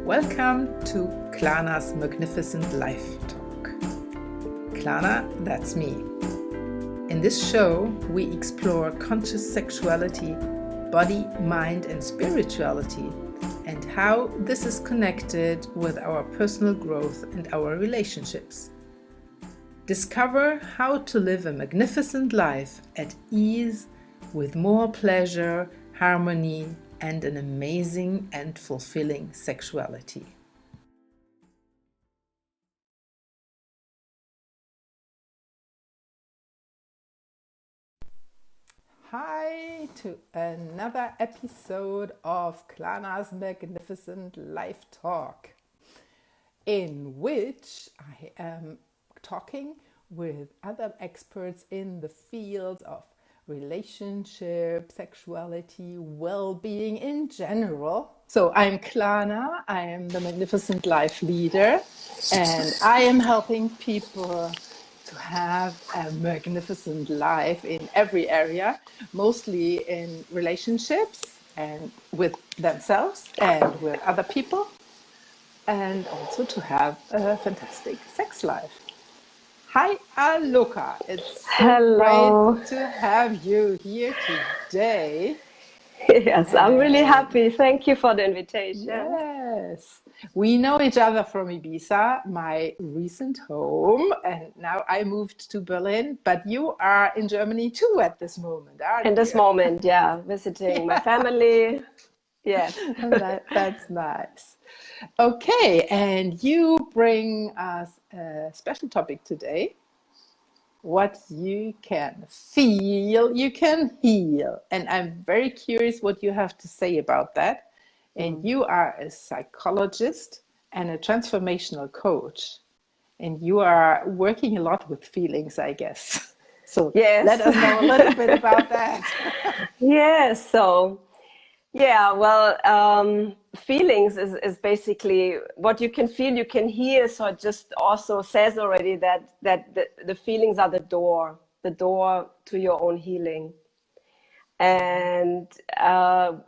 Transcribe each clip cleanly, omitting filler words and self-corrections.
Welcome to KLANA'S Magnificent Life Talk. KLANA, that's me. In this show, we explore conscious sexuality, body, mind, and spirituality, and how this is connected with our personal growth and our relationships. Discover how to live a magnificent life at ease with more pleasure, harmony, and an amazing and fulfilling sexuality. Hi to another episode of KLANA'S Magnificent Life Talk, in which I am talking with other experts in the field of relationship, sexuality, well-being in general. So I'm KLANA, I am the Magnificent Life Leader, and I am helping people to have a magnificent life in every area, mostly in relationships and with themselves and with other people, and also to have a fantastic sex life. Hi, Aloka. It's so great to have you here today. Yes, I'm really happy. Thank you for the invitation. Yes. We know each other from Ibiza, my recent home, and now I moved to Berlin, but you are in Germany too at this moment, aren't you? In this moment, yeah, visiting my family. Yes. That's nice. Okay, and you bring us a special topic today. What you can feel, you can heal. And I'm very curious what you have to say about that. And you are a psychologist and a transformational coach. And you are working a lot with feelings, I guess. So yes. Let us know a little bit about that. Yes, so yeah, well, feelings is basically what you can feel, you can hear. So it just also says already that the feelings are the door to your own healing. And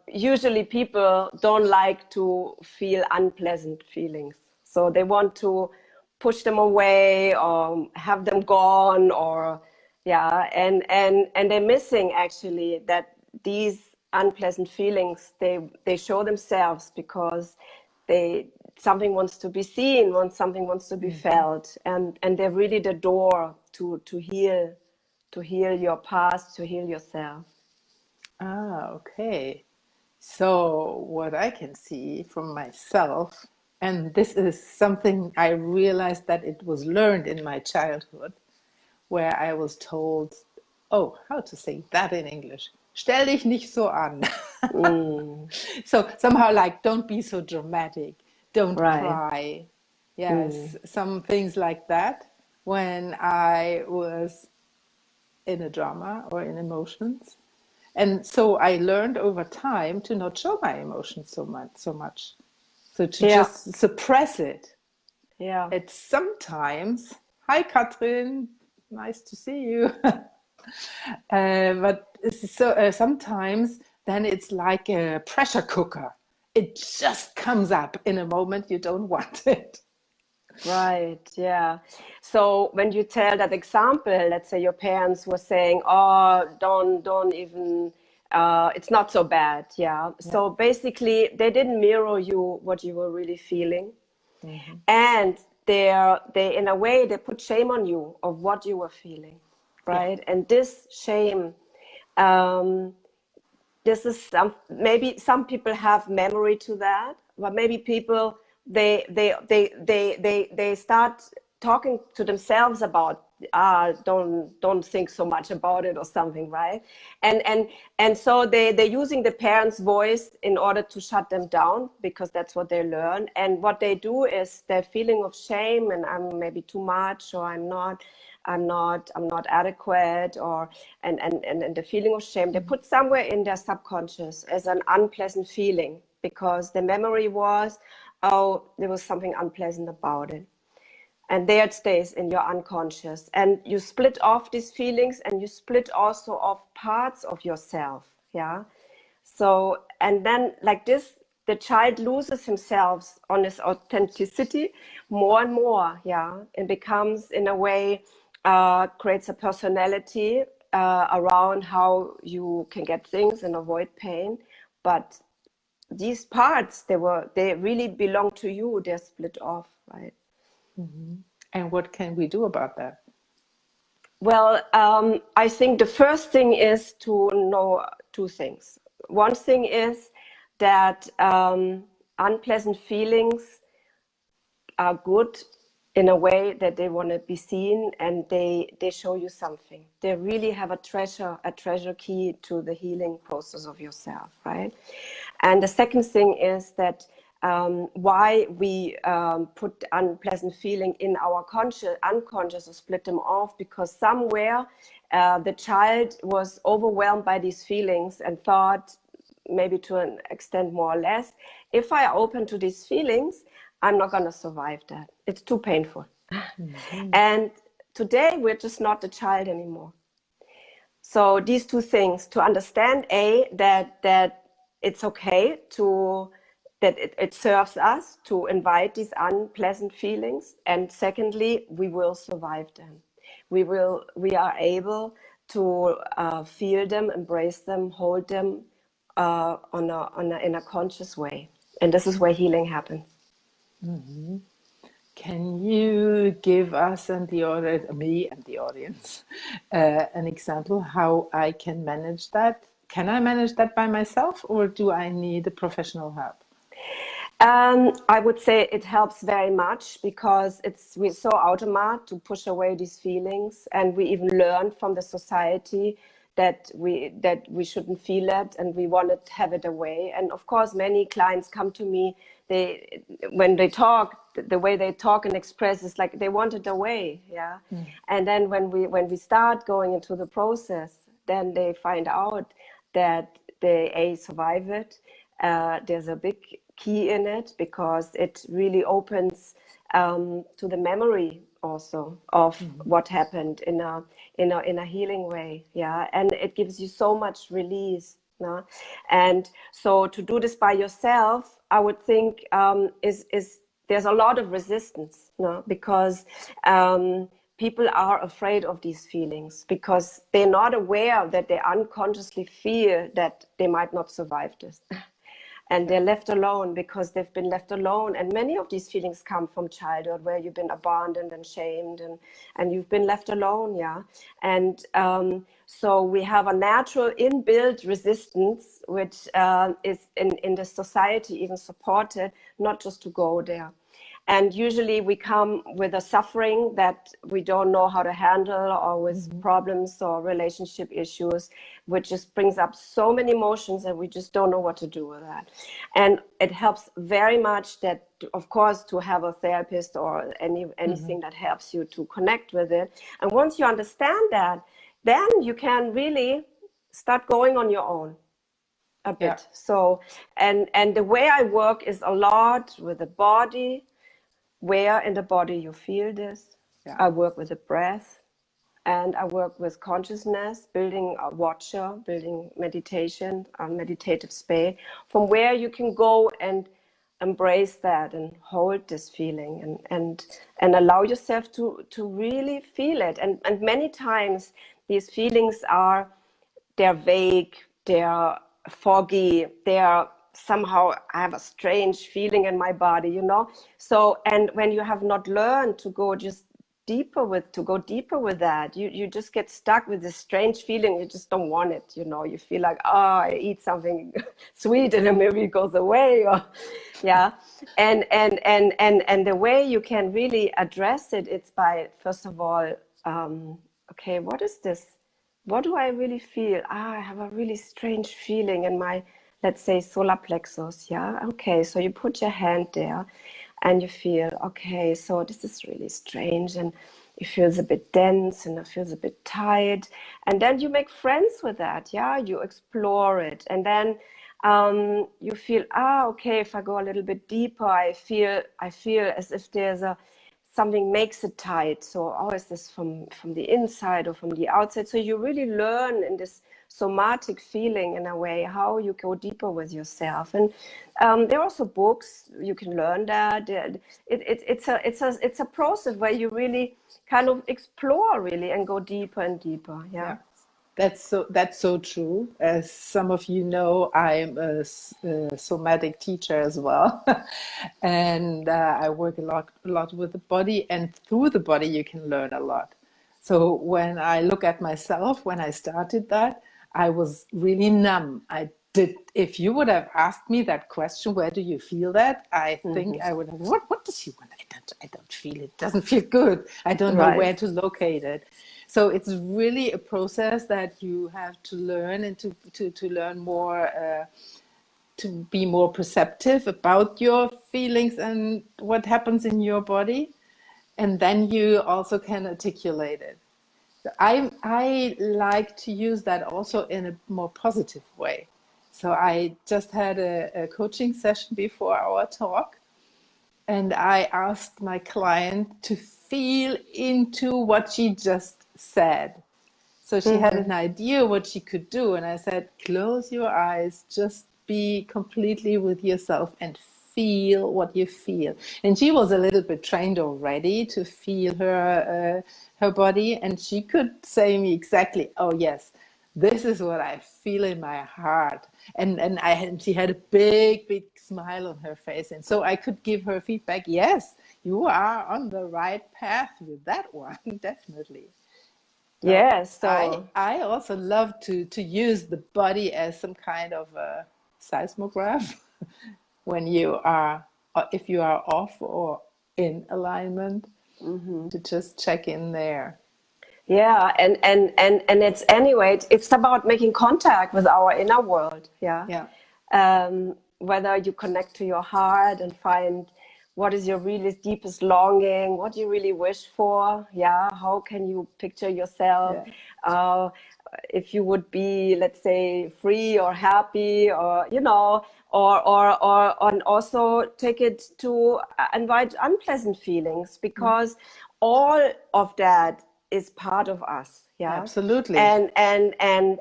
usually people don't like to feel unpleasant feelings. So they want to push them away or have them gone, or and they're missing actually that these unpleasant feelings, they show themselves because something wants to be seen, something wants to be felt, and they're really the door to heal your past, to heal yourself. Ah, okay. So what I can see from myself, and this is something I realized that it was learned in my childhood, where I was told, oh, how to say that in English? Stell dich nicht so an. So somehow like, don't be so dramatic. Don't cry. Yes, some things like that. When I was in a drama or in emotions. And so I learned over time to not show my emotions so much. So to just suppress it. Yeah. It's sometimes, hi Katrin, nice to see you. But so sometimes then it's like a pressure cooker. It just comes up in a moment you don't want it. Right, yeah. So when you tell that example, let's say your parents were saying, oh, don't even, it's not so bad, yeah. So basically they didn't mirror you what you were really feeling. And they in a way, they put shame on you of what you were feeling, right? And this shame, this is maybe some people have memory to that, but maybe people they start talking to themselves about don't think so much about it or something, right? And so they're using the parents' voice in order to shut them down, because that's what they learn. And what they do is their feeling of shame, and I'm maybe too much, or I'm not adequate, or and the feeling of shame they put somewhere in their subconscious as an unpleasant feeling, because the memory was, oh, there was something unpleasant about it. And there it stays in your unconscious. And you split off these feelings, and you split also off parts of yourself. Yeah. So, and then like this the child loses himself on his authenticity more and more, and becomes, in a way, creates a personality around how you can get things and avoid pain. But these parts, they really belong to you. They're split off, right? Mm-hmm. And what can we do about that? Well, I think the first thing is to know two things. One thing is that unpleasant feelings are good in a way that they want to be seen, and they show you something. They really have a treasure key to the healing process of yourself, right? And the second thing is that why we put unpleasant feeling in our unconscious or split them off, because somewhere the child was overwhelmed by these feelings and thought, maybe to an extent more or less, if I open to these feelings, I'm not going to survive that. It's too painful. Mm-hmm. And today we're just not the child anymore. So these two things, to understand that it's okay that it serves us to invite these unpleasant feelings, and secondly, we will survive them. We are able to feel them, embrace them, hold them in a conscious way, and this is where healing happens. Mm-hmm. Can you give us and me and the audience an example how I can manage that? Can I manage that by myself, or do I need a professional help? I would say it helps very much, because we're so automatic to push away these feelings, and we even learn from the society that we shouldn't feel it, and we want to have it away. And of course, many clients come to me. When they talk, the way they talk and express is like they want it away, And then when we start going into the process, then they find out that they survive it. There's a big key in it, because it really opens to the memory also of what happened in a healing way, and it gives you so much release. No? And so to do this by yourself, I would think is there's a lot of resistance, no? Because people are afraid of these feelings, because they're not aware that they unconsciously fear that they might not survive this. And they're left alone because they've been left alone. And many of these feelings come from childhood, where you've been abandoned and shamed, and you've been left alone, And so we have a natural inbuilt resistance, which is in the society even supported, not just to go there. And usually we come with a suffering that we don't know how to handle, or with problems or relationship issues, which just brings up so many emotions that we just don't know what to do with that. And it helps very much that, of course, to have a therapist or anything that helps you to connect with it. And once you understand that, then you can really start going on your own a bit. Yeah. So, and the way I work is a lot with the body. Where in the body you feel this. I work with the breath, and I work with consciousness, building a watcher, building meditation, a meditative space, from where you can go and embrace that and hold this feeling, and allow yourself to really feel it. And many times these feelings they're vague, they're foggy, they're somehow, I have a strange feeling in my body, So, and when you have not learned to go deeper with that, you just get stuck with this strange feeling. You just don't want it, You feel like, I eat something sweet and then maybe it goes away, or And the way you can really address it, it's by, first of all, okay, what is this? What do I really feel? I have a really strange feeling in my, let's say, solar plexus. Okay, so you put your hand there and you feel, okay, so this is really strange, and it feels a bit dense and it feels a bit tight. And then you make friends with that. You explore it, and then you feel, okay, if I go a little bit deeper, I feel as if there's something makes it tight. So, oh, is this from the inside or from the outside? So you really learn in this somatic feeling, in a way, how you go deeper with yourself. And there are also books you can learn that. It's a process where you really kind of explore, really, and go deeper and deeper. Yeah. That's so true. As some of you know, I'm a somatic teacher as well, and I work a lot with the body, and through the body you can learn a lot. So when I look at myself, when I started that, I was really numb. If you would have asked me that question, where do you feel that? I think I would have, what does she want? I don't feel it. It doesn't feel good. I don't know where to locate it. So it's really a process that you have to learn, and to learn more, to be more perceptive about your feelings and what happens in your body. And then you also can articulate it. I like to use that also in a more positive way. So I just had a coaching session before our talk, and I asked my client to feel into what she just said. So she had an idea what she could do, and I said, close your eyes, just be completely with yourself and feel what you feel. And she was a little bit trained already to feel her body, and she could say me exactly, oh yes, this is what I feel in my heart. And she had a big smile on her face, and so I could give her feedback. Yes, you are on the right path with that one. Definitely. So Yes. So I also love to use the body as some kind of a seismograph when you are, if you are off or in alignment, to just check in there. yeah, and it's anyway, it's about making contact with our inner world. Yeah. Yeah. Whether you connect to your heart and find what is your really deepest longing, what you really wish for. Yeah. How can you picture yourself? Yeah. Uh, if you would be, let's say, free or happy, or and also take it to invite unpleasant feelings, because all of that is part of us. Yeah. Absolutely. And I'm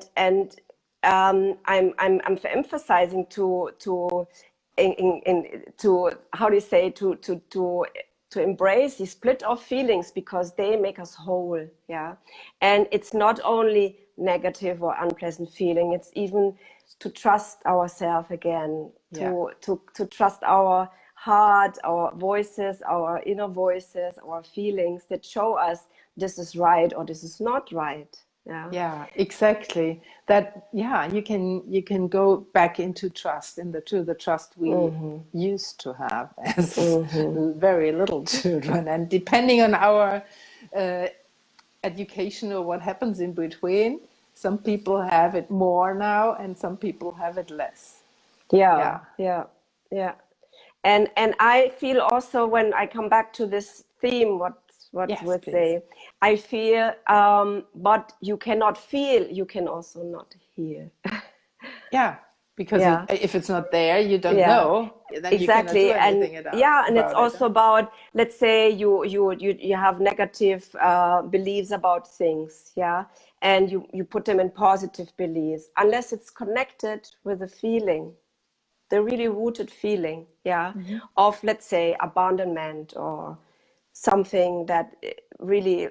emphasizing to how do you say, to embrace the split of feelings, because they make us whole. Yeah. And it's not only negative or unpleasant feeling, it's even to trust ourselves again, Yeah. to trust our heart, our voices, our inner voices, our feelings that show us this is right or this is not right. Yeah. Yeah, exactly. That, yeah, you can go back into trust, to the trust we used to have as very little children. And depending on our education or what happens in between, some people have it more now and some people have it less. Yeah, Yeah. yeah, yeah. And I feel also, when I come back to this theme, what Yes, would please. say, I feel, but you cannot feel, you can also not hear. Yeah, because Yeah. if it's not there, you don't Yeah, know, then you cannot do exactly. And anything yeah, and it's about it. also about, let's say you have negative beliefs about things. Yeah. And you put them in positive beliefs, unless it's connected with a feeling, the really rooted feeling. Yeah. Of, let's say, abandonment, or something that really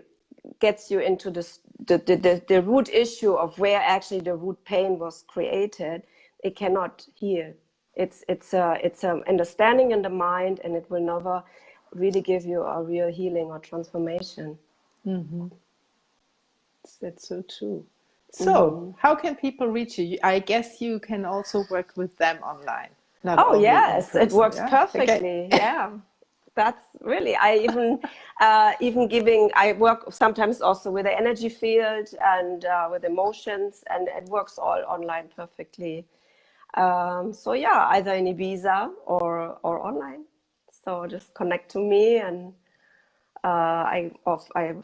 gets you into this, the root issue of where actually the root pain was created. It cannot heal. It's a understanding in the mind, and it will never really give you a real healing or transformation. That's so true. So, how can people reach you? I guess you can also work with them online, not Oh only in yes, it person. works Yeah. Okay. perfectly. Yeah, that's really. I even giving. I work sometimes also with the energy field and with emotions, and it works all online perfectly. So yeah, either in Ibiza or online. So just connect to me, and I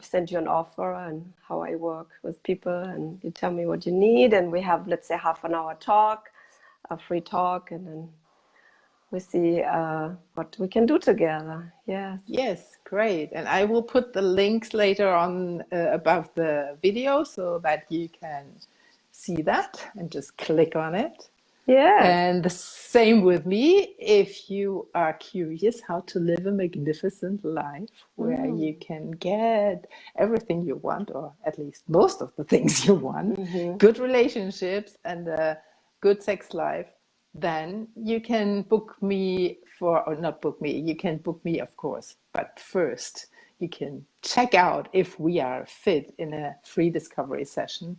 send you an offer and how I work with people, and you tell me what you need, and we have, let's say, half an hour talk, a free talk, and then we see what we can do together. Yes. Yes, great. And I will put the links later on above the video so that you can see that and just click on it. Yes. And the same with me. If you are curious how to live a magnificent life where you can get everything you want, or at least most of the things you want, good relationships and a good sex life, then you can book me or not book me, you can book me, of course. But first, you can check out if we are fit in a free discovery session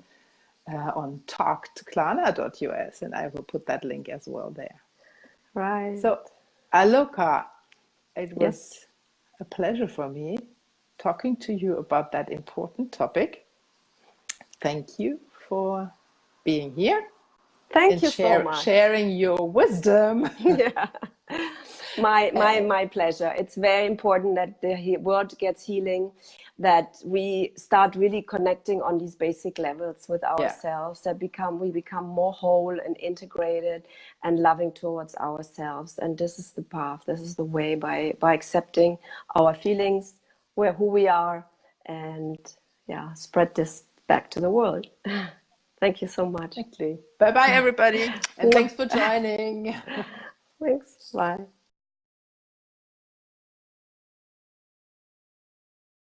on talktokklana.us, and I will put that link as well there. Right. So, Aloka, it Yes. was a pleasure for me talking to you about that important topic. Thank you for being here Thank and you so much. sharing your wisdom. Yeah. My pleasure. It's very important that the world gets healing, that we start really connecting on these basic levels with ourselves, that we become more whole and integrated and loving towards ourselves. And this is the path, this is the way, by accepting our feelings, who we are, and spread this back to the world. Thank you so much. Exactly. Bye bye, everybody. And thanks for joining. Thanks. Bye.